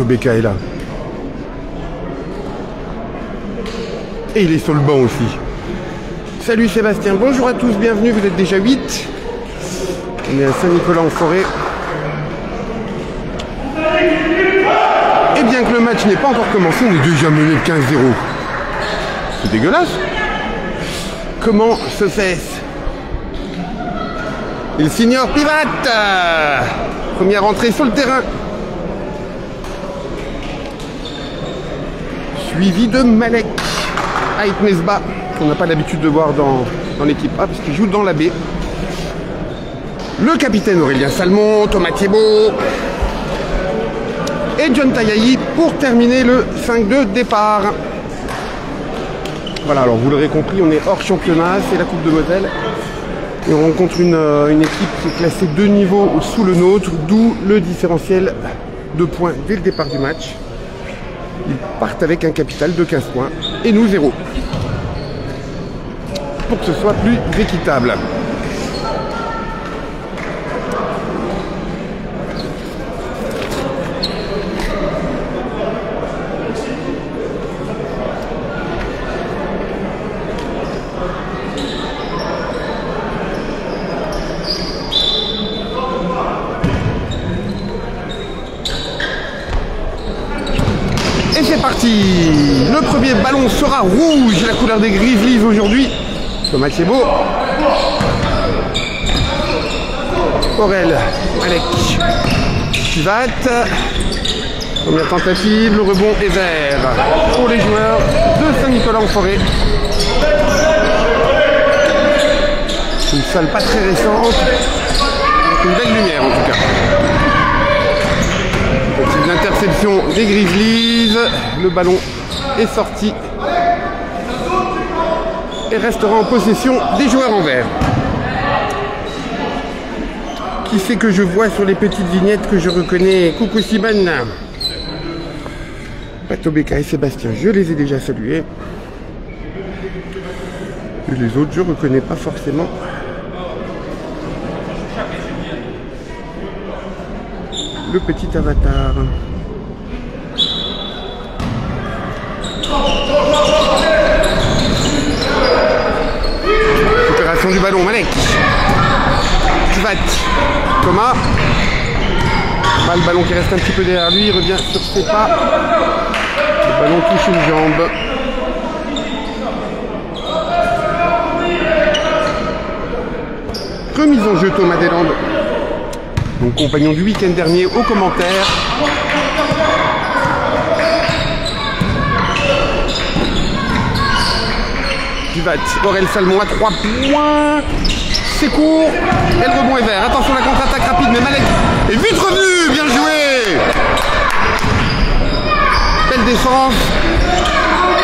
Beka est là. Et il est sur le banc aussi. Salut Sébastien, bonjour à tous, bienvenue, vous êtes déjà 8. On est à Saint-Nicolas-en-Forêt. Et bien que le match n'est pas encore commencé, on est déjà mené de 15-0. C'est dégueulasse. Comment se fait-ce? Il signore Pivat. Première entrée sur le terrain. Suivi de Malek. Ait Mesba, qu'on n'a pas l'habitude de voir dans l'équipe A, parce qu'il joue dans la B. Le capitaine Aurélien Salmon, Thomas Thibault et John Tayayi pour terminer le 5-2 départ. Voilà, alors vous l'aurez compris, on est hors championnat, c'est la Coupe de Moselle. Et on rencontre une équipe qui est classée 2 niveaux sous le nôtre, d'où le différentiel de points dès le départ du match. Ils partent avec un capital de 15 points et nous 0. Pour que ce soit plus équitable. Et c'est parti. Le premier ballon sera rouge, la couleur des Grizzlies aujourd'hui. Thomas Thibault. Aurel, Malek, Pivat. Première tentative, le rebond est vert pour les joueurs de Saint-Nicolas-en-Forêt. Une salle pas très récente, avec une belle lumière en tout cas. Petite interception des Grizzlies, le ballon est sorti et restera en possession des joueurs en vert. Qui c'est que je vois sur les petites vignettes que je reconnais? Coucou Simone. Pato Beka et Sébastien, je les ai déjà salués. Et les autres, je ne reconnais pas forcément. Le petit avatar. Récupération du ballon, Malek. Pivat. Thomas. Le ballon qui reste un petit peu derrière lui, il revient sur ses pas. Le ballon touche une jambe. Remise en jeu Thomas Deslandes. Mon compagnon du week-end dernier aux commentaires. Pivat, Aurel Salmon à 3 points. C'est court. Et le rebond est vert. Attention la contre-attaque rapide, mais Malek est vite revenu. Bien joué. Belle défense.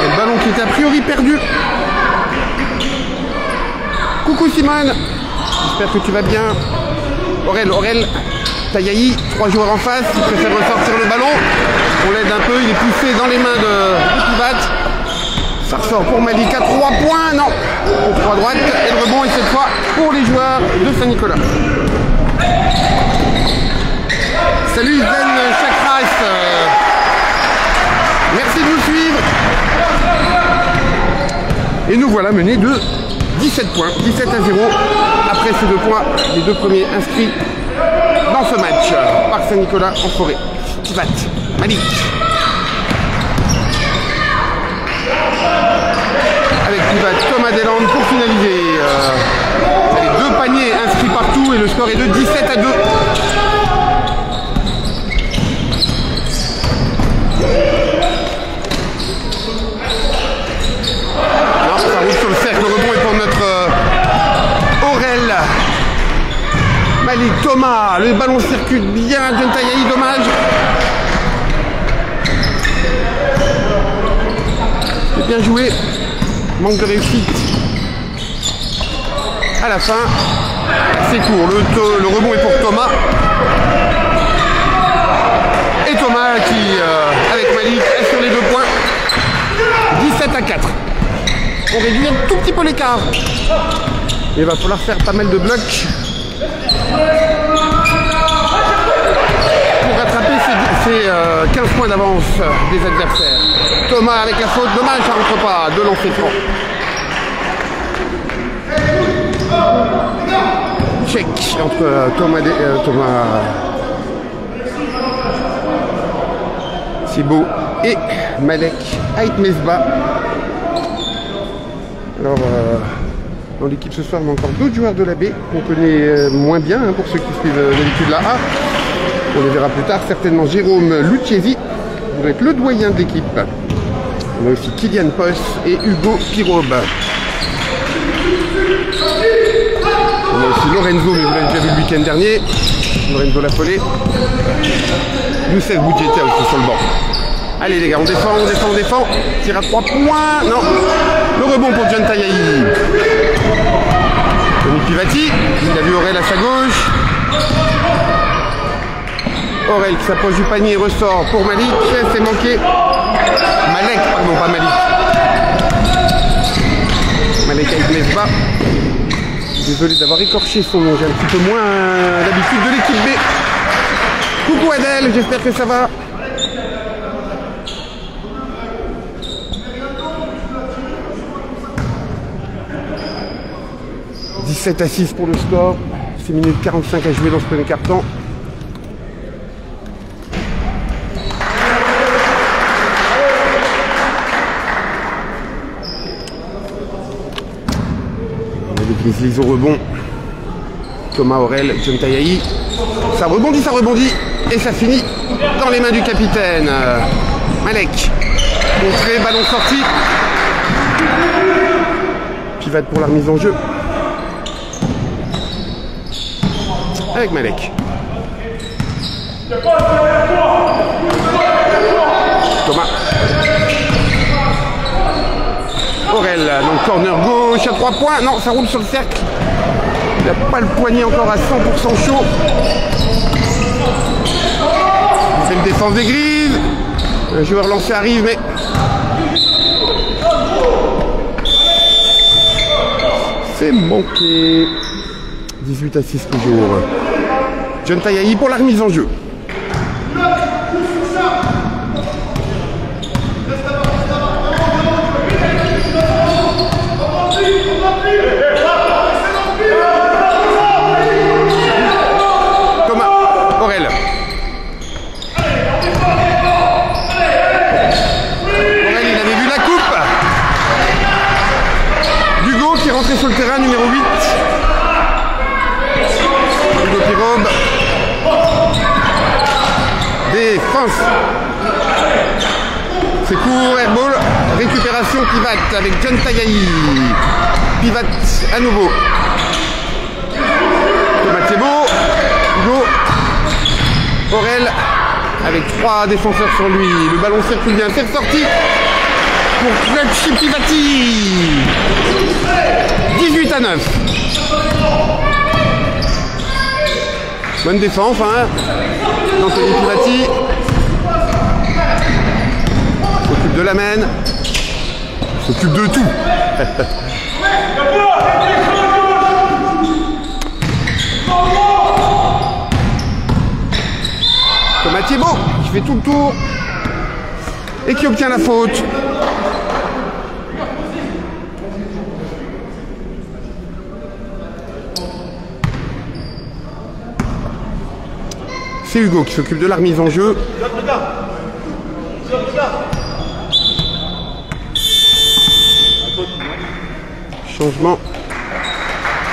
Et le ballon qui était a priori perdu. Coucou Simone. J'espère que tu vas bien. Aurel, Tayayi, 3 joueurs en face, il préfère ressortir le ballon. On l'aide un peu, il est poussé dans les mains de Pivat. Ça ressort pour Malik à 3 points, non. Au 3 droite, et le rebond est cette fois pour les joueurs de Saint-Nicolas. Salut Zen Chakras. Merci de nous suivre. Et nous voilà menés de 17 points, 17 à 0. Après ces 2 points, les 2 premiers inscrits dans ce match par Saint-Nicolas-en-Forêt. Pivat, Malik. Avec Pivat, Thomas Deslandes pour finaliser. Les 2 paniers inscrits partout et le score est de 17 à 2. Non, ça roule sur le cercle, le rebond est pour notre Aurel. Malik, Thomas, le ballon circule bien, John Tayayi, dommage. C'est bien joué, manque de réussite. À la fin, c'est court, le rebond est pour Thomas. Et Thomas qui, avec Malik, est sur les 2 points. 17 à 4. On réduit un tout petit peu l'écart. Il va falloir faire pas mal de blocs pour rattraper C'est 15 points d'avance des adversaires. Thomas avec la faute, dommage, ça rentre pas, de lancer franc. Check entre Thomas Thibaut et Malek Aït-Mesbah. Alors, dans l'équipe ce soir, on a encore d'autres joueurs de la B qu'on connaît moins bien, hein, pour ceux qui suivent d'habitude la A. On les verra plus tard, certainement Jérôme Lucchesi, pour être le doyen de l'équipe. On a aussi Kylian Poss et Hugo Pirobe. On a aussi Lorenzo, mais vous l'avez déjà vu le week-end dernier. Lorenzo Lafollet. Youssef Boudjeta aussi sur le banc. Allez les gars, on défend, on défend, on défend. Tire à 3 points. Non. Le rebond pour John Tayahi. Tony Pivati. Il a vu Aurel à sa gauche. Aurel qui s'approche du panier, ressort pour Malik. C'est manqué. Malek, pardon, pas Malik. Malek Aït-Mesbah. Désolé d'avoir écorché son nom, j'ai un petit peu moins l'habitude de l'équipe B. Coucou Adèle, j'espère que ça va. « 17-6 pour le score. 6 minutes 45 à jouer dans ce premier quart-temps. Les Grizzlies au rebond. Thomas Aurel, John Tayahi. Ça rebondit et ça finit dans les mains du capitaine. Malek. Contré, ballon sorti. Pivate pour la remise en jeu. Avec Malek. Thomas. Aurel, donc corner gauche à 3 points. Non, ça roule sur le cercle. Il n'a pas le poignet encore à 100% chaud. C'est une défense des Grises. Un joueur lancé arrive, mais... c'est manqué. 18-6 toujours. John Tayahi pour la remise en jeu. Sur le terrain, numéro 8. Hugo Pirobe. Défense. C'est court, airball. Récupération, Pivate avec John Tayahi. Pivate à nouveau. Thomas Thibaut. Hugo. Aurel avec 3 défenseurs sur lui. Le ballon circule bien. C'est sorti pour Clutch Pivati. 18-9. Bonne défense, hein. Anthony Pivati s'occupe de la main. S'occupe de tout. Thomas Thibaut qui fait tout le tour et qui obtient la faute. C'est Hugo qui s'occupe de la remise en jeu. Changement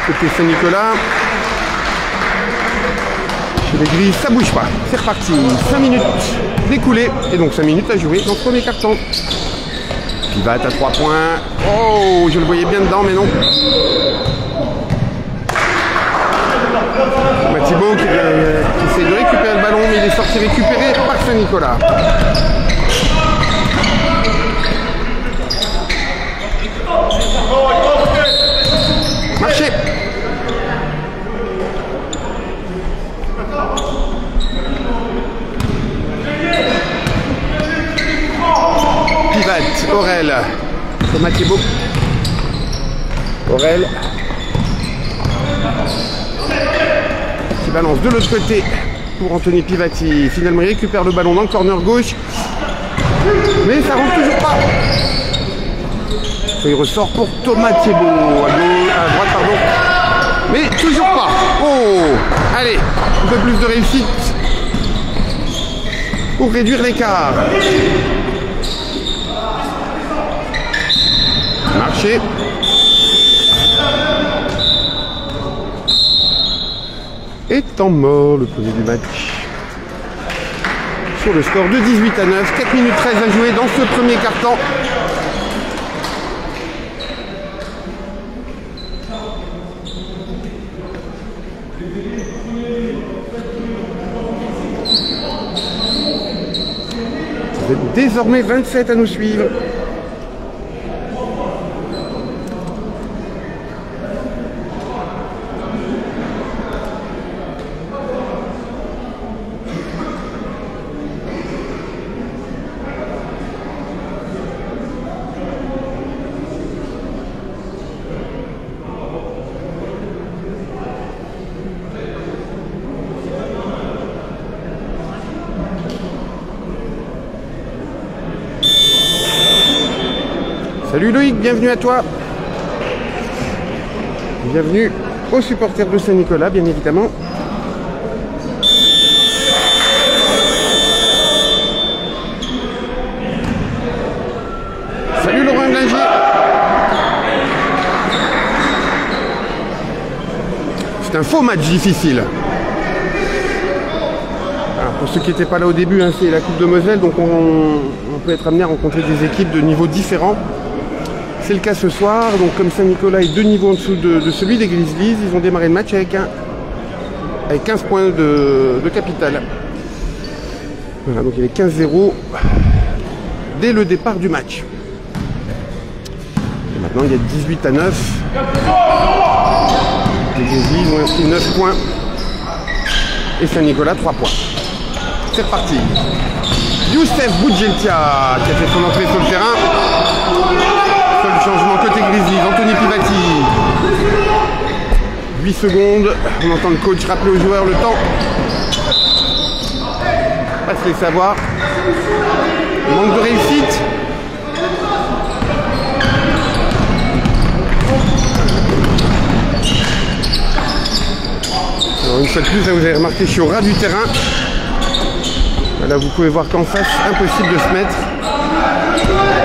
côté Saint-Nicolas. Chez les Grises, ça bouge pas. C'est reparti. 5 minutes d'écoulées. Et donc 5 minutes à jouer dans le premier quart-temps. Pivate à 3 points. Oh, je le voyais bien dedans, mais non. Thibaut qui essaie de récupérer le ballon, mais il est sorti récupéré par Saint-Nicolas. Marché. Pivate, Aurel. Thomas Thibaut. Aurel. Qui balance de l'autre côté pour Anthony Pivati. Finalement, il récupère le ballon dans le corner gauche. Mais ça rentre toujours pas. Il ressort pour Thomas Thibault. À droite, pardon. Mais toujours pas. Oh, allez, un peu plus de réussite pour réduire l'écart. Marché. Et temps mort, le premier du match. Sur le score de 18-9, 4 minutes 13 à jouer dans ce premier quart-temps. Vous êtes désormais 27 à nous suivre. Salut Loïc, bienvenue à toi. Bienvenue aux supporters de Saint-Nicolas, bien évidemment. Salut Laurent Blinger. C'est un faux match difficile. Alors, pour ceux qui n'étaient pas là au début, hein, c'est la Coupe de Moselle, donc on peut être amené à rencontrer des équipes de niveaux différents. C'est le cas ce soir, donc comme Saint-Nicolas est 2 niveaux en dessous de celui des Grizzlies, ils ont démarré le match avec 15 points de capital. Voilà, donc il y avait 15-0 dès le départ du match. Et maintenant il y a 18-9. Les Grizzlies ont inscrit 9 points et Saint-Nicolas 3 points. C'est reparti. Youssef Boudjeltia qui a fait son entrée sur le terrain. Seul changement côté Grizzlies, Anthony Pivati. 8 secondes, on entend le coach rappeler aux joueurs le temps. Pas se laisser savoir. Manque de réussite. Alors une fois de plus, là, vous avez remarqué, je suis au ras du terrain. Là vous pouvez voir qu'en face, impossible de se mettre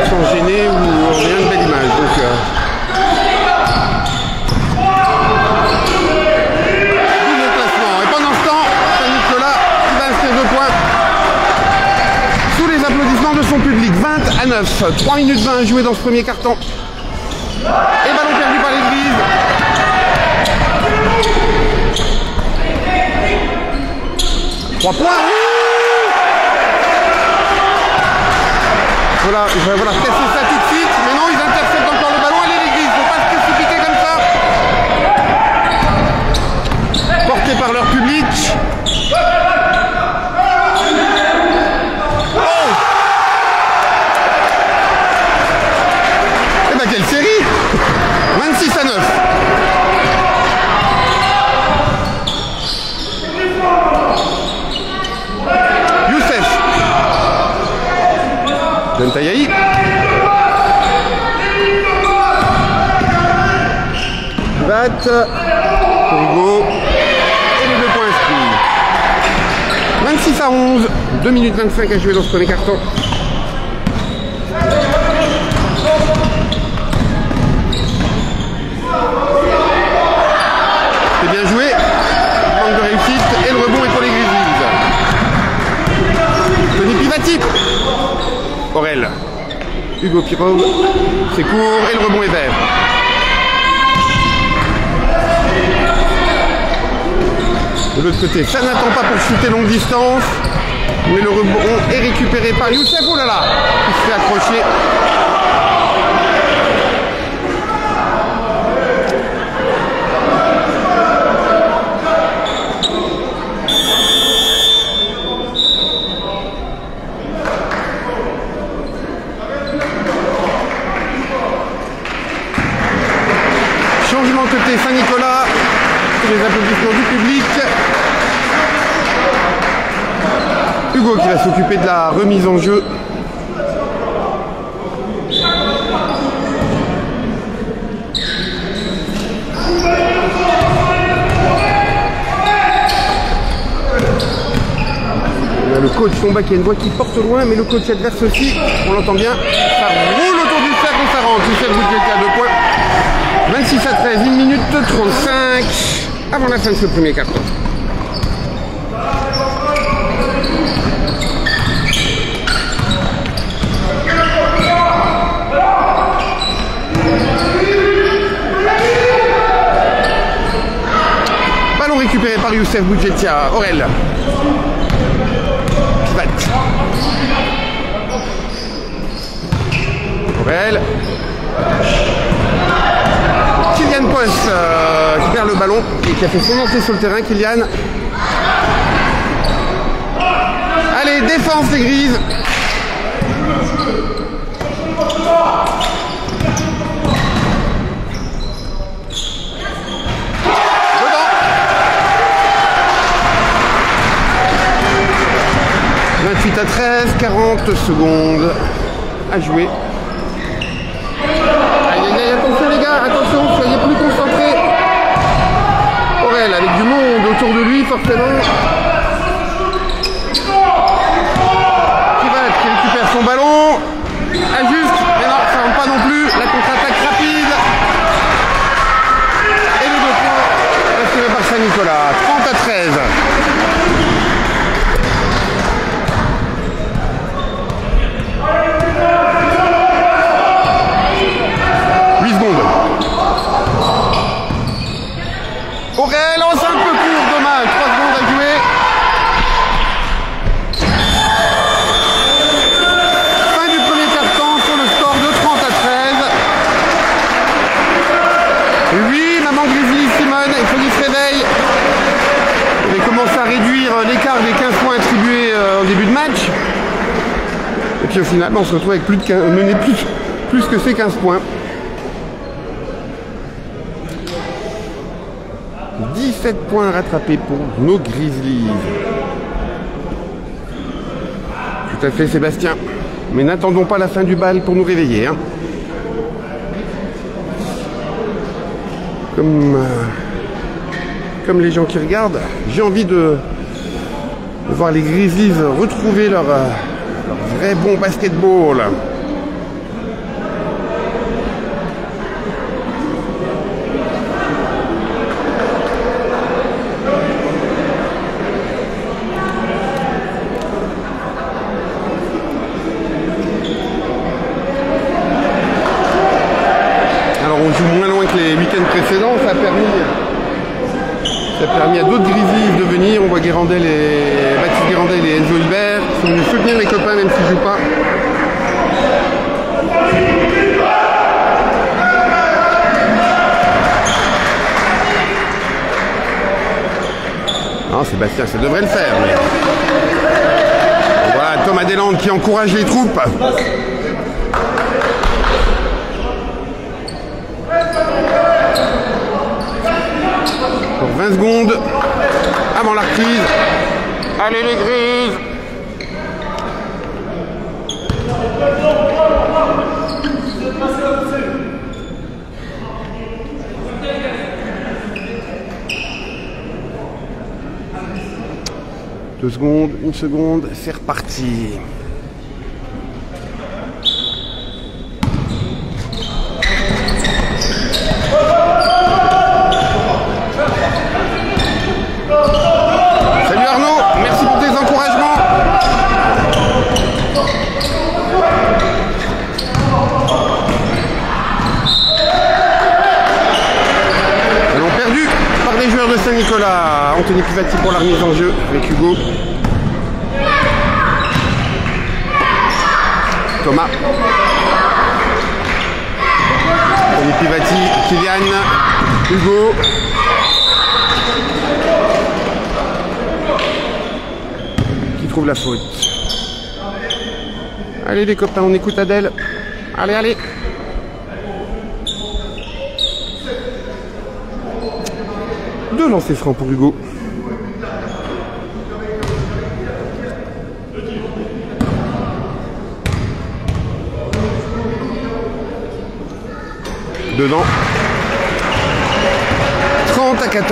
sans gêner ou rien de belle image. Donc, double placement. Et pendant ce temps, Saint-Nicolas qui va inscrire 2 points sous les applaudissements de son public. 20-9. 3 minutes 20 à jouer dans ce premier carton. Et ballon perdu par les Grises. Trois points. Voilà, je vais casser ça tout de suite, mais non, ils interceptent encore le ballon. Allez les Grises, il ne faut pas se précipiter comme ça. Porté par leur public. Oh! Eh ben quelle série! 26-9. Tayaï. Bat. Hugo. Et les 2 points inscrits. 26-11. 2 minutes 25 à jouer dans ce premier carton. C'est bien joué. Manque de réussite. Et le rebond est pour les Grizzlies. Tony Pivati. Aurel. Hugo Pirog. C'est court et le rebond est vert. De l'autre côté, ça n'attend pas pour shooter longue distance. Mais le rebond est récupéré par Youssef. Oh là là, il se fait accrocher. Changement côté Saint-Nicolas, les applaudissements du public. Hugo qui va s'occuper de la remise en jeu. Le coach Somba qui a une voix qui porte loin, mais le coach adverse aussi, on l'entend bien, ça roule autour du cercle et ça rentre. Youssef Boudjelka à 2 points. 26 à 13, 1 minute 35 avant la fin de ce premier carton. Ballon récupéré par Youssef Boudjelka, Aurel. Aurel. Kylian Poss qui perd le ballon et qui a fait son entrée sur le terrain. Kylian. Allez, défense les Grises. Dedans. 28 à 13, 40 secondes à jouer. Attention les gars, attention, soyez plus concentrés. Aurel avec du monde autour de lui forcément. Qui récupère son ballon. Ajuste, mais non, ça ne rentre pas non plus. La contre-attaque rapide. Et le 2 points assuré par Saint-Nicolas. 30 à 13. Aurel lance un peu court, dommage, 3 secondes à jouer. Fin du premier quart-temps sur le score de 30 à 13. Oui, maman Grizzly, Simone, il faut qu'il se réveille. Il va commencer à réduire l'écart des 15 points attribués au début de match. Et puis au final, on se retrouve avec plus que ces 15 points. 17 points rattrapés pour nos Grizzlies. Tout à fait Sébastien. Mais n'attendons pas la fin du bal pour nous réveiller. Hein. Comme les gens qui regardent, j'ai envie de voir les Grizzlies retrouver leur vrai bon basketball. Précédent, ça a permis à d'autres Grizzlies de venir. On voit Baptiste Guérandel et Enzo Hilbert qui sont venus soutenir les copains même s'ils ne jouent pas. Non, Sébastien, ça devrait le faire. Mais... Voilà, Thomas Deslandes qui encourage les troupes. Pour 20 secondes avant la reprise. Allez les Grises. Deux secondes, une seconde, c'est reparti. Saint-Nicolas, Anthony Pivati pour la remise en jeu avec Hugo. Thomas. Anthony Pivati, Kylian, Hugo. Qui trouve la faute. Allez les copains, on écoute Adèle. Allez, allez. Deux lancers francs pour Hugo. Dedans. 30-14.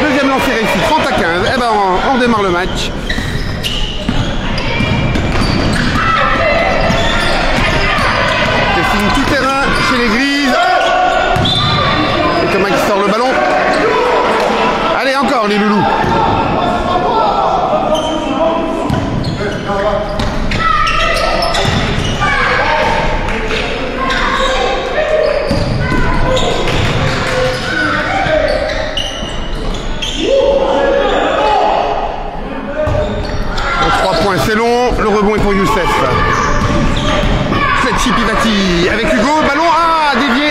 Deuxième lancer réussi, 30-15. Eh ben on démarre le match. C'est tout terrain chez les Grises. Et Thomas qui sort le ballon. Allez encore les loulous. C'est long, le rebond est pour Youssef. Fletchi Pivati avec Hugo, ballon dévié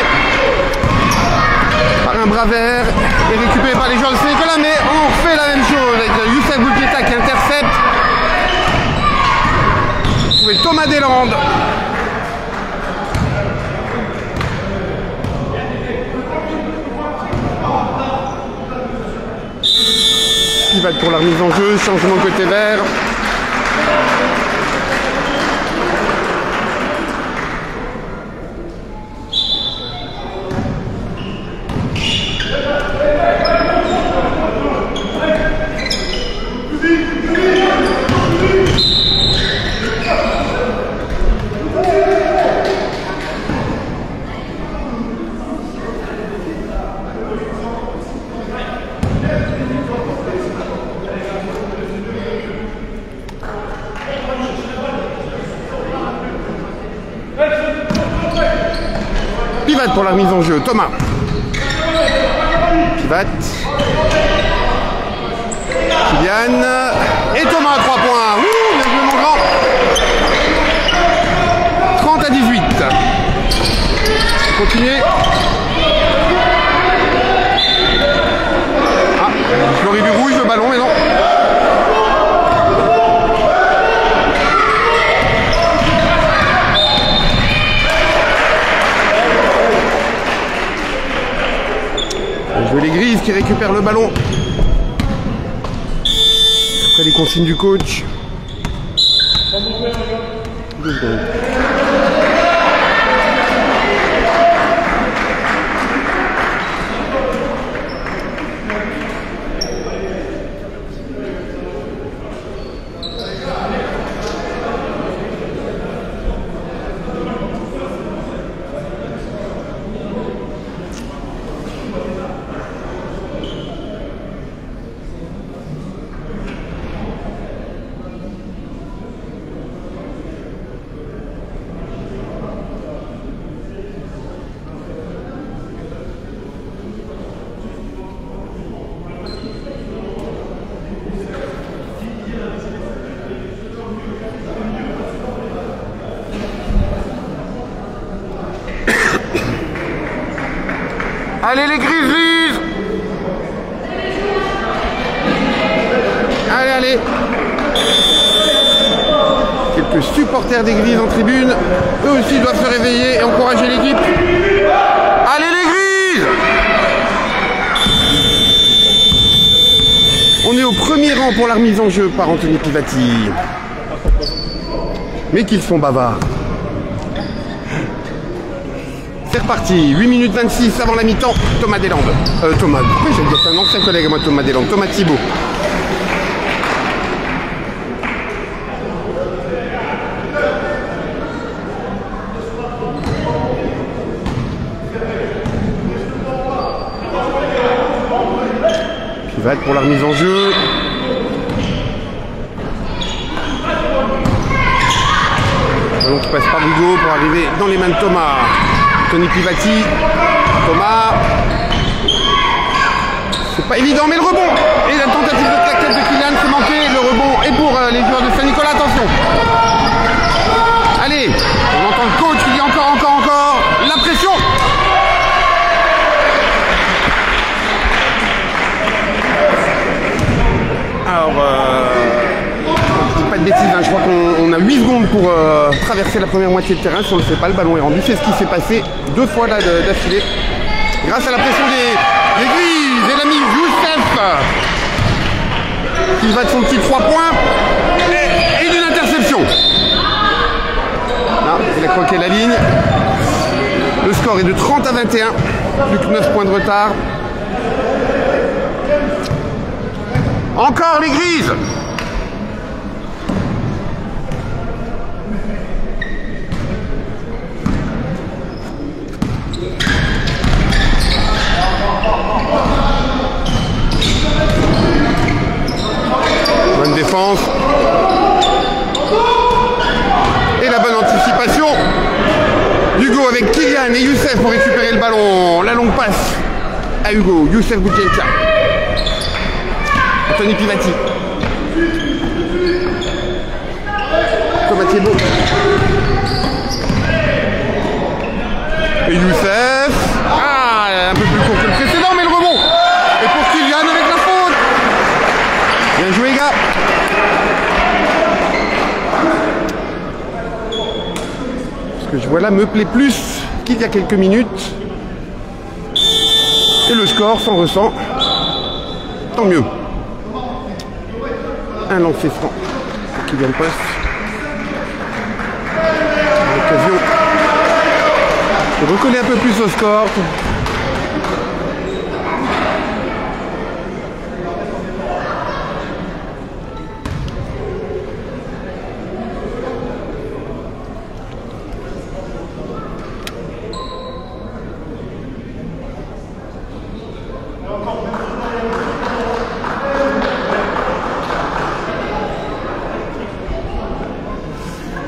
par un bras vert et récupéré par les joueurs de Saint-Nicolas, mais on fait la même chose avec Youssef Boupieta qui intercepte. Trouvé Thomas Deslandes. Pivati pour la remise en jeu, changement côté vert. Pivati pour la mise en jeu, Thomas. Pivati. Kylian. Et Thomas à 3 points. Ouh, bien joué mon grand. 30-18. Continuez. Fleury du rouge, le ballon, mais non. Les Grises qui récupèrent le ballon. Après les consignes du coach. 2 secondes. Allez les Grizzlies! Allez, allez! Quelques supporters des Grises en tribune. Eux aussi doivent se réveiller et encourager l'équipe. Allez les Grises! On est au premier rang pour la remise en jeu par Anthony Pivati. Mais qu'ils sont bavards. C'est reparti, 8 minutes 26 avant la mi-temps, Thomas Deslandes. Thomas, pourquoi j'ai dit c'est un ancien collègue à moi, Thomas Deslandes, Thomas Thibault. Pivati pour la remise en jeu. Ballon qui passe par Hugo pour arriver dans les mains de Thomas. Tony Pivati, Thomas, c'est pas évident mais le rebond et la tentative de claquette de Kylian c'est manqué, le rebond est pour les joueurs de Saint-Nicolas, attention. Allez, on entend le coach qui dit encore, la pression. Alors, pas de bêtises, hein. Je crois qu'on a 8 secondes pour traverser la première moitié de terrain. Si on ne le fait pas, le ballon est rendu. C'est ce qui s'est passé 2 fois là d'affilée. Grâce à la pression des Grises et l'ami Youssef qui va de son petit 3 points et d'une interception. Non, il a croqué la ligne. Le score est de 30 à 21. Plus que 9 points de retard. Encore les Grises. Bonne défense. Et la bonne anticipation. Hugo avec Kylian et Youssef pour récupérer le ballon. La longue passe à Hugo. Youssef Boudjelka. Anthony Pivati. Thomas Thibault. Et Youssef. Ah, un peu plus court que le précédent, mais le rebond. Et pour Kylian avec la faute. Bien joué, gars. Ce que je vois là me plaît plus qu'il y a quelques minutes. Et le score s'en ressent. Tant mieux. Un lancer franc pour Kylian Post. L'occasion de recoller un peu plus au score.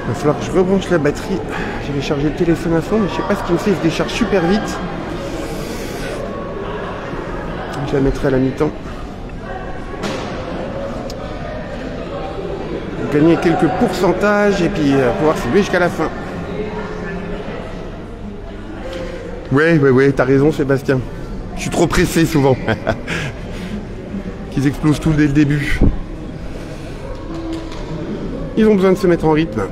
Il va falloir que je rebranche la batterie. J'avais chargé le téléphone à fond, mais je sais pas ce qu'il me fait, il se décharge super vite. Je la mettrai à la mi-temps. Gagner quelques pourcentages et puis pouvoir s'élever jusqu'à la fin. Ouais, t'as raison Sébastien. Je suis trop pressé souvent. Qu'ils explosent tout dès le début. Ils ont besoin de se mettre en rythme.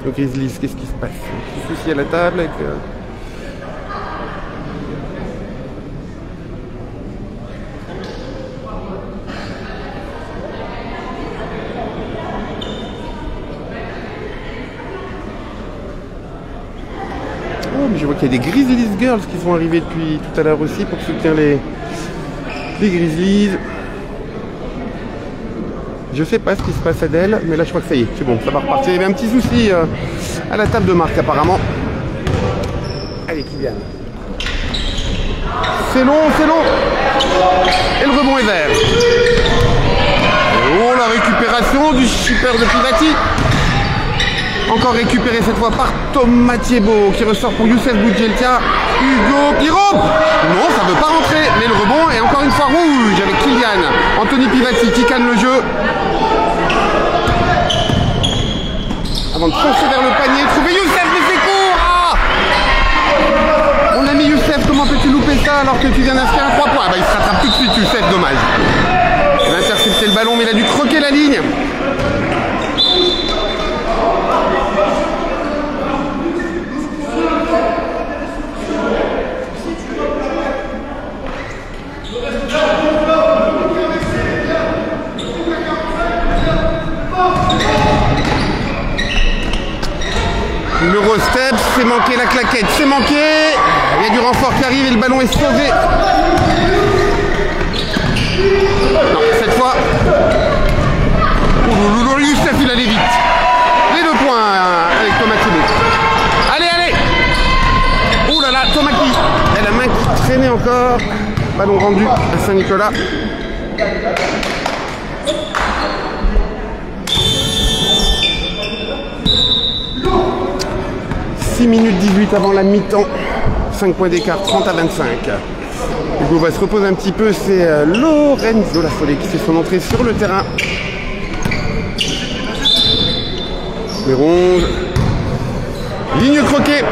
Le Grizzlies, qu'est-ce qui se passe? Un petit souci à la table avec... Oh, mais je vois qu'il y a des Grizzlies Girls qui sont arrivées depuis tout à l'heure aussi pour soutenir les Grizzlies. Je sais pas ce qui se passe à Dell, mais là je crois que ça y est, c'est bon, ça va repartir. Il y avait un petit souci à la table de marque apparemment. Allez Kylian. C'est long. Et le rebond est vert. Oh, la récupération du shipper de Pivati. Encore récupéré cette fois par Thomas Thibault qui ressort pour Youssef Boudjelka. Hugo Pirot. Non, ça ne veut pas rentrer, mais le rebond est encore une fois rouge avec Kylian. Anthony Pivati qui calme le jeu. Avant de foncer vers le panier, trouver Youssef, mais c'est court. Mon ami Youssef, comment peux-tu louper ça alors que tu viens d'inscrire un 3 points? Bah, il se rattrape tout de suite, Youssef, dommage. Il a intercepté le ballon, mais il a dû croquer la ligne. Numéro step, c'est manqué la claquette, c'est manqué. Il y a du renfort qui arrive et le ballon est sauvé. Non, cette fois. Youssef, il allait vite. Les 2 points avec Thomas Thibault. Allez. Oh là là, Thomas qui. Et la main qui traînait encore. Ballon rendu à Saint-Nicolas. 6 minutes 18 avant la mi-temps, 5 points d'écart, 30 à 25. Hugo va se reposer un petit peu, c'est Lorenzo Lafollet qui fait son entrée sur le terrain. Numéro 11. Ligne croquée,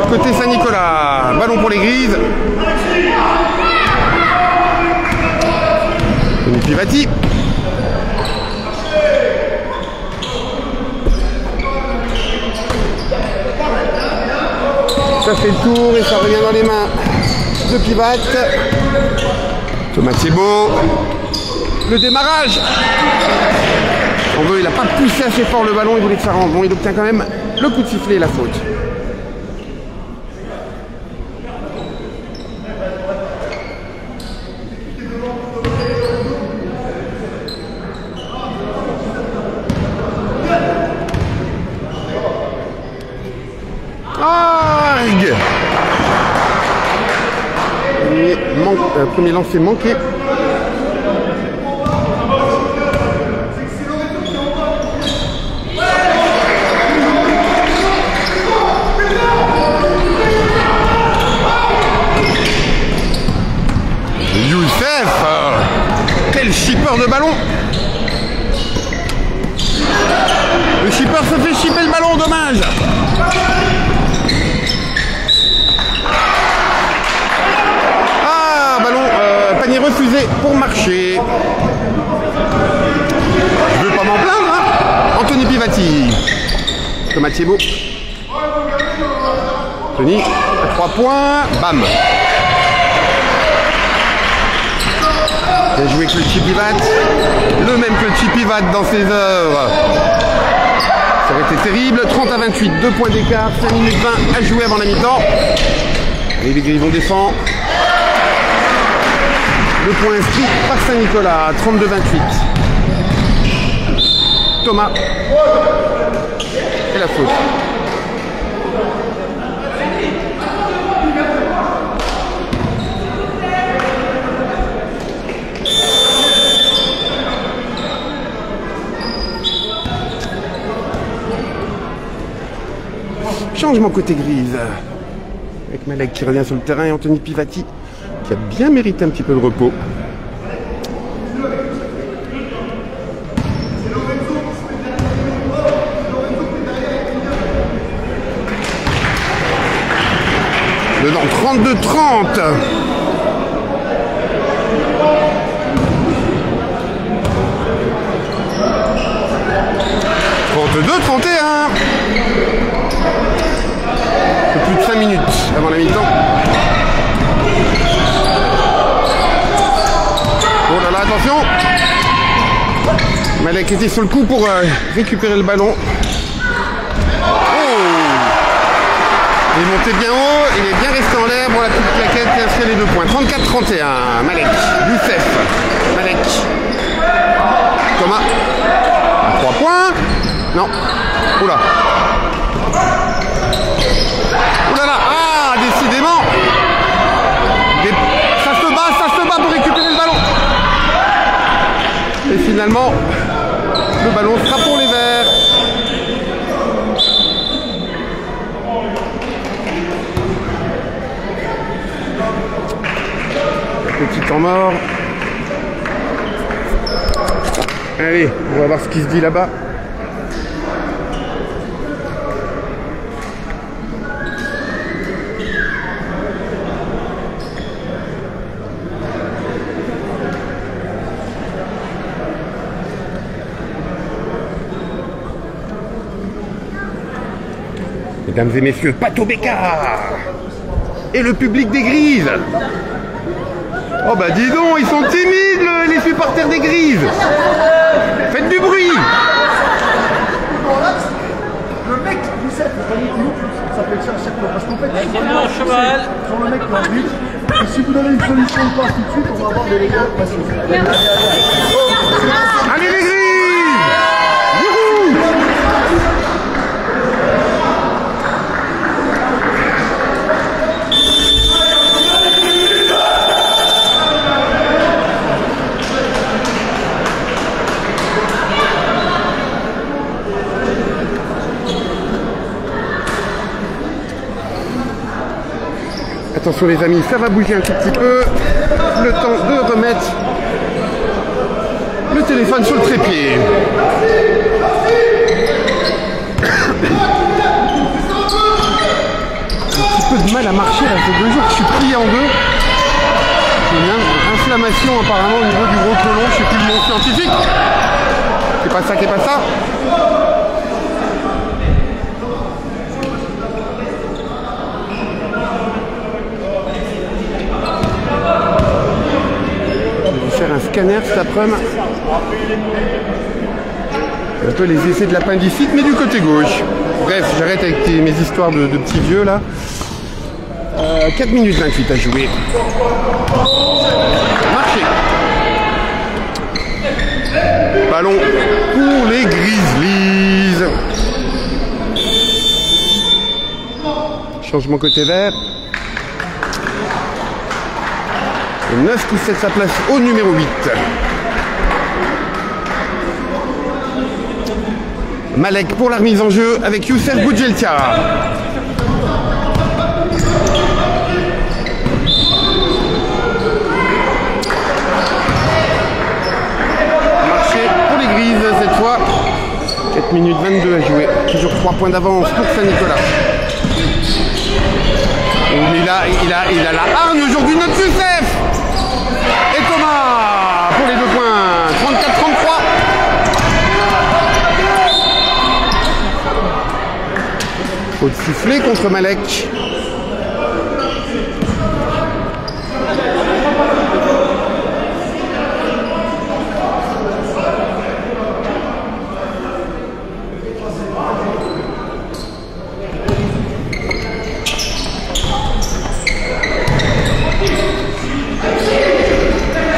côté Saint-Nicolas. Ballon pour les Grises. Tony Pivati. Ça fait le tour et ça revient dans les mains de Pivat. Thomas Thibault. Le démarrage. On veut, il n'a pas poussé assez fort le ballon, il voulait que ça rentre. Bon, il obtient quand même le coup de sifflet et la faute. Premier lancer manqué. Youssef, quel shipper de ballon. Le shipper se fait shipper le ballon, dommage. Panier refusé pour marcher. Je veux pas m'en plaindre, hein. Anthony Pivati. Thomas Thiebaud. Anthony, à 3 points. Bam. Bien joué avec le Chipivat. Le même que le Chipivat dans ses œuvres. Ça aurait été terrible. 30-28, 2 points d'écart. 5 minutes 20 à jouer avant la mi-temps. Et les Griffons défendent. Le point inscrit par Saint-Nicolas, 32-28. Thomas. Et la faute. Changement côté grise. Avec Malek qui revient sur le terrain et Anthony Pivati qui a bien mérité un petit peu de repos. Dedans, 32-30. Plus de 5 minutes avant la mi-temps. Oh là là, attention. Malek était sur le coup pour récupérer le ballon. Oh, il est monté bien haut, il est bien resté en l'air. Bon, la petite plaquette qui inscrit les 2 points. 34-31. Malek, Youssef, Malek. Thomas. 3 points. Non. Oula. Oulala, ah, décidément. Ça se bat pour récupérer le ballon. Et finalement, le ballon sera pour les Verts. Petit temps mort. Allez, on va voir ce qui se dit là-bas. Mesdames et messieurs, Pato Bécard et le public des Grises. Oh bah dis donc, ils sont timides les supporters des Grises. Faites du bruit. Le mec, vous savez, ça peut être chercher parce qu'en fait, sur le mec qui arbitre, et si vous donnez une solution de passe tout de suite, on va avoir des dégâts parce que allez les Grises. Attention les amis, ça va bouger un tout petit peu. Le temps de remettre le téléphone sur le trépied. Un petit peu de mal à marcher là, ces 2 jours que je suis plié en deux. J'ai une inflammation apparemment au niveau du gros côlon, je sais plus le nom scientifique. C'est pas ça, c'est pas ça. scanner cet après-midi. Un peu les essais de l'appendicite, mais du côté gauche. Bref, j'arrête avec mes histoires de petits vieux là. 4 minutes 28 à jouer. Marché. Ballon pour les Grizzlies. Changement côté vert. Et 9 qui cède sa place au numéro 8. Malek pour la remise en jeu avec Youssef Boudjeltia. Marché pour les Grises cette fois. 4 minutes 22 à jouer. Toujours 3 points d'avance pour Saint-Nicolas. Il a la hargne aujourd'hui, notre Youssef. Et Thomas pour les 2 points. 34-33. Faute sifflée contre Malek.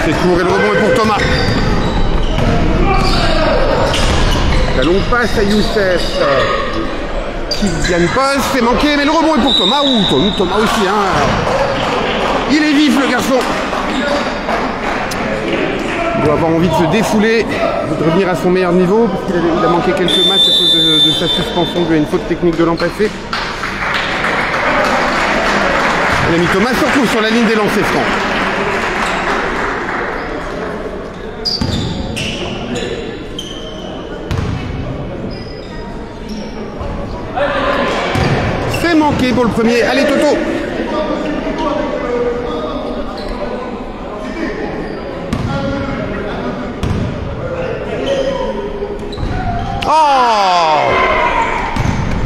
C'est court et le rebond est pour Thomas. La longue passe à Youssef. Kylian Post, c'est manqué, mais le rebond est pour Thomas. Ouh, Thomas aussi, hein. Il est vif, le garçon. Il doit avoir envie de se défouler, de revenir à son meilleur niveau, parce qu'il a manqué quelques matchs à cause de sa suspension due à une faute technique de l'an passé. L'ami Thomas se retrouve sur la ligne des lancers francs. C'est manqué pour le premier. Allez Toto. Oh,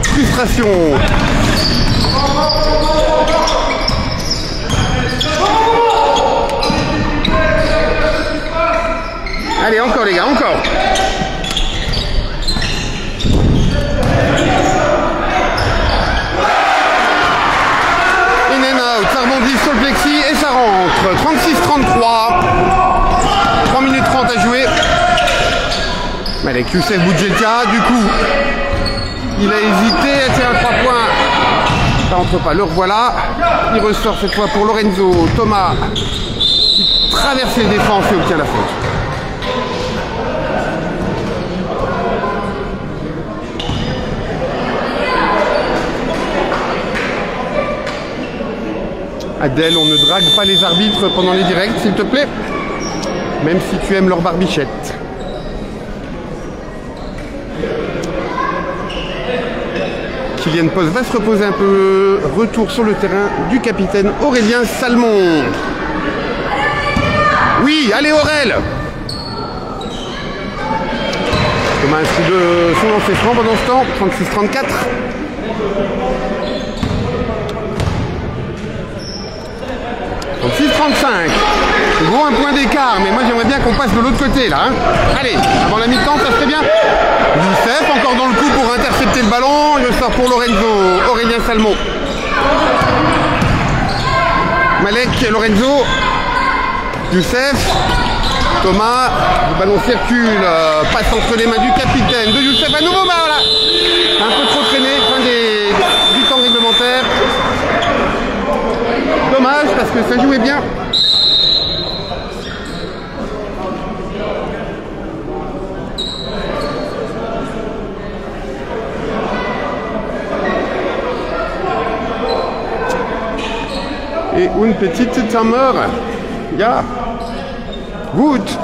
frustration. Allez, encore les gars, encore. In and out, ça rebondit sur le plexi et ça rentre. 36-33. 3 minutes 30 à jouer. Malek Youssef Boudjeltia, du coup, il a hésité à tirer un 3 points. Ça rentre pas, le revoilà. Il ressort cette fois pour Lorenzo. Thomas qui traverse les défenses et obtient la faute. Adèle, on ne drague pas les arbitres pendant les directs, s'il te plaît. Même si tu aimes leur barbichette. Kylian Post va se reposer un peu. Retour sur le terrain du capitaine Aurélien Salmon. Oui, allez Aurel. Thomas inscrit de son lancer franc pendant ce temps. 36-34. Donc 6-35. Gros un point d'écart, mais moi j'aimerais bien qu'on passe de l'autre côté là. Hein. Allez, avant la mi-temps, ça serait bien. Youssef, encore dans le coup pour intercepter le ballon. Il sort pour Lorenzo, Aurélien Salmon. Malek, Lorenzo. Youssef. Thomas. Le ballon circule. Passe entre les mains du capitaine de Youssef. À nouveau, bah voilà. Un peu trop traîné, fin du temps réglementaire. Dommage parce que ça jouait bien. Et une petite timer. Ja. Gut.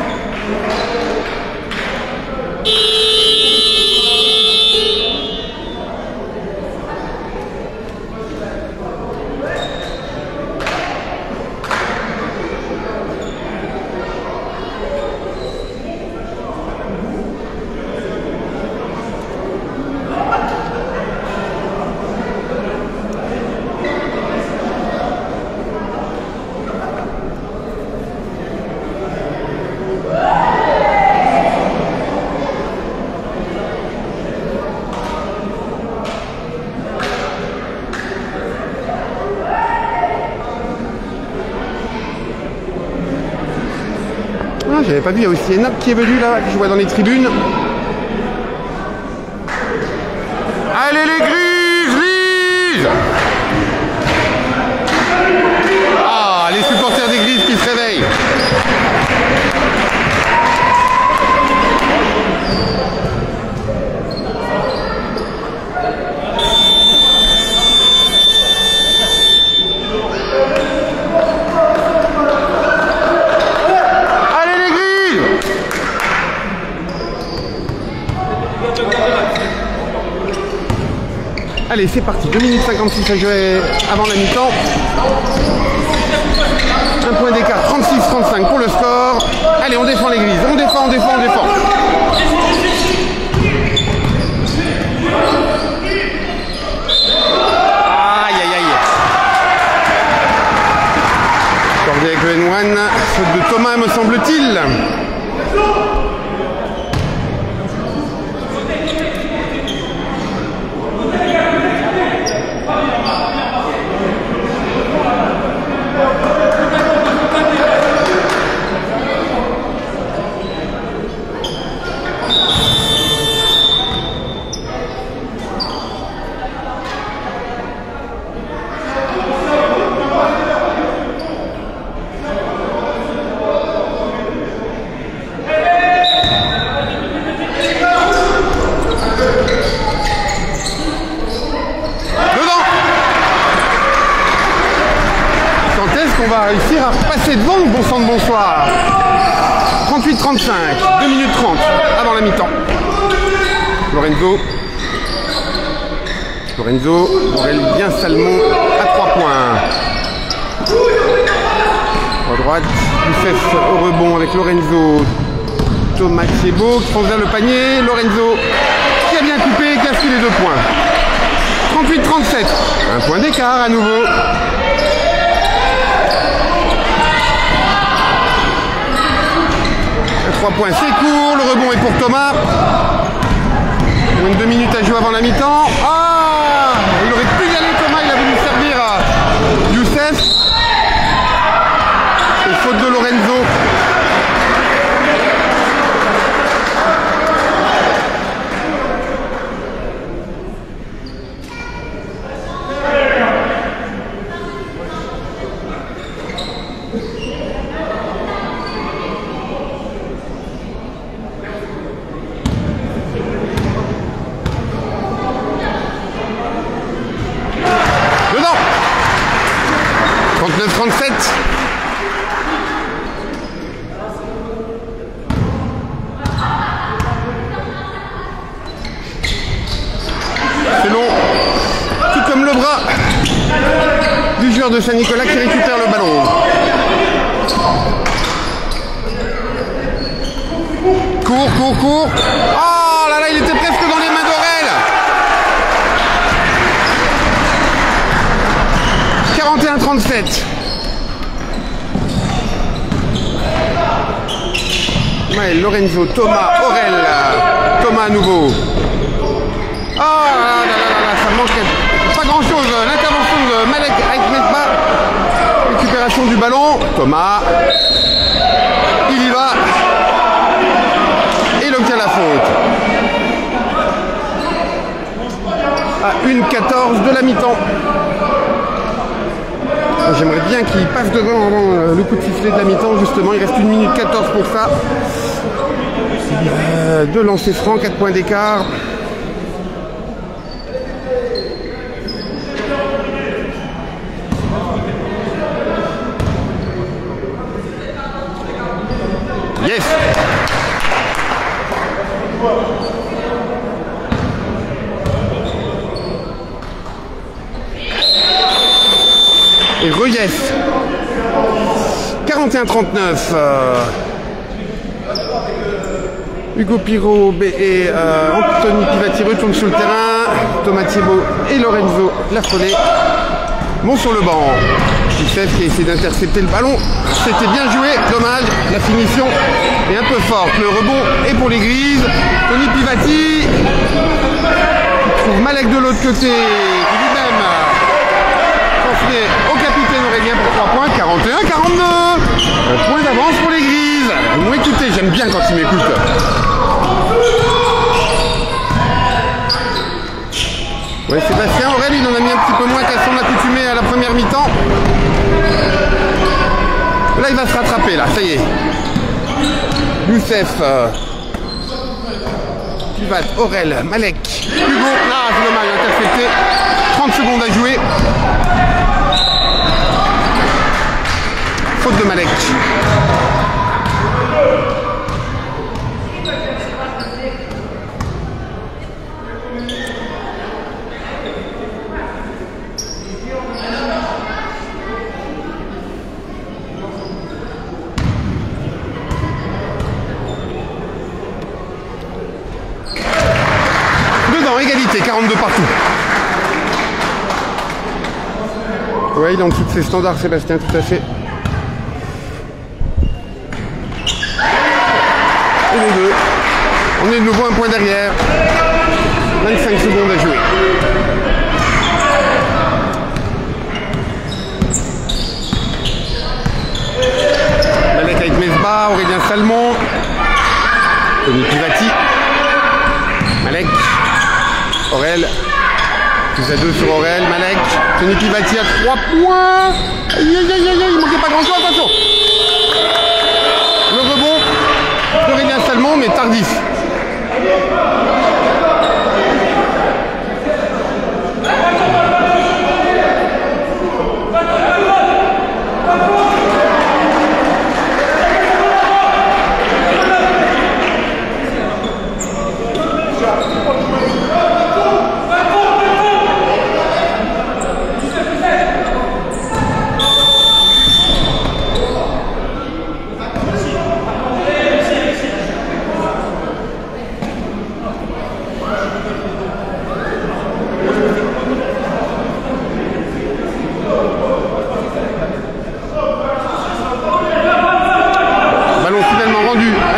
J'avais pas vu, il y a aussi Enoch qui est venu là, que je vois dans les tribunes. Allez les Grises! Ah, les supporters des Grises qui se réveillent. Allez, c'est parti, 2 minutes 56 à jouer avant la mi-temps. Un point d'écart, 36-35 pour le score. Allez, on défend l'église, on défend, on défend, on défend. Aïe, aïe, aïe. Accordé avec le N1, faute de Thomas, me semble-t-il. Réussir à passer devant le bon sang de bonsoir. 38-35, 2 minutes 30 avant la mi-temps. Lorenzo, Aurélien Salmon à 3 points. À droite, Youssef au rebond avec Lorenzo. Thomas Thiébaut qui fonce vers le panier. Lorenzo qui a bien coupé, qui a fait les 2 points. 38-37, un point d'écart à nouveau. 3 points, c'est court, le rebond est pour Thomas. Moins de 2 minutes à jouer avant la mi-temps. Ah, il aurait pu y aller Thomas, il a voulu servir à Youssef. Et faute de Lorenzo. C'est long, tout comme le bras du joueur de Saint-Nicolas qui récupère le ballon. Court. Oh là là, il était presque dans les mains d'Aurel. 41-37. Ouais, Lorenzo, Thomas, Aurel. Thomas à nouveau. Oh là là, ça manque pas grand chose. L'intervention de Malek Aïkmesba. Récupération du ballon. Thomas. Il y va. Et il obtient la faute. À 1-14 de la mi-temps. J'aimerais bien qu'il passe devant le coup de sifflet de la mi-temps. Justement, il reste 1 minute 14 pour ça. 2 lancers francs, 4 points d'écart. Yes. Et re-yes. 41-39. Hugo Pirot et Anthony Pivati retournent sur le terrain. Thomas Thiébaut et Lorenzo Lafollet vont sur le banc. Youssef qui a essayé d'intercepter le ballon. C'était bien joué, dommage. La finition est un peu forte. Le rebond est pour les Grises. Tony Pivati qui trouve Malek de l'autre côté. Qui lui-même transmet au capitaine Aurélien pour 3 points. 41-42. Un point d'avance pour les Grises. Ils m'ont écouté, j'aime bien quand ils m'écoutent. Ouais, Sébastien Aurel, il en a mis un petit peu moins qu'à son accoutumé à la première mi-temps. Là, il va se rattraper, là, ça y est. Youssef, Pivat, Aurel, Malek, Hugo. Ah, c'est dommage, intercepté. 30 secondes à jouer. Faute de Malek. Dedans, égalité, 42 partout. Ouais, il est en dessous de ses standards, Sébastien, tout à fait. Et les deux. On est de nouveau un point derrière. 25 secondes à jouer. Malek avec Mesba, Aurélien Salmon. Tony Pivati. Malek. Aurel. Plus à 2 sur Aurel. Malek. Tony Pivati à 3 points. Aïe aïe aïe aïe, il manquait pas grand chose, attention. Le rebond d'Aurélien Salmon, mais tardif.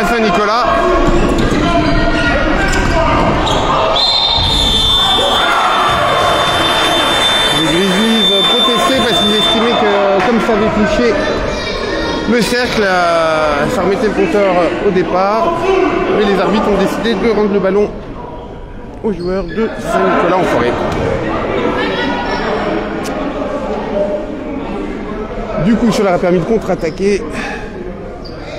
Saint-Nicolas. Les Grizzlies protestaient parce qu'ils estimaient que comme ça avait touché le cercle, ça remettait le compteur au départ. Mais les arbitres ont décidé de rendre le ballon aux joueurs de Saint-Nicolas en forêt. Du coup, cela a permis de contre-attaquer.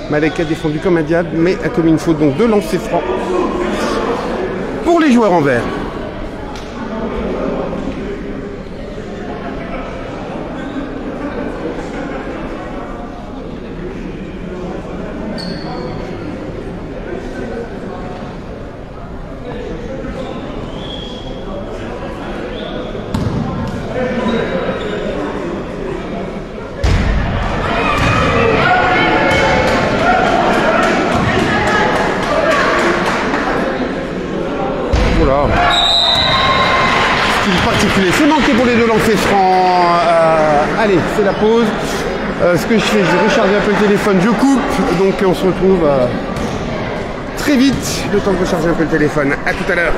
Malek a défendu comme un diable, mais a commis une faute, donc de lancer franc pour les joueurs en vert. Style particulier, c'est manqué pour les deux lancers francs. Allez, c'est la pause. Ce que je fais, je recharge un peu le téléphone, je coupe. Donc on se retrouve très vite. Le temps de recharger un peu le téléphone. À tout à l'heure.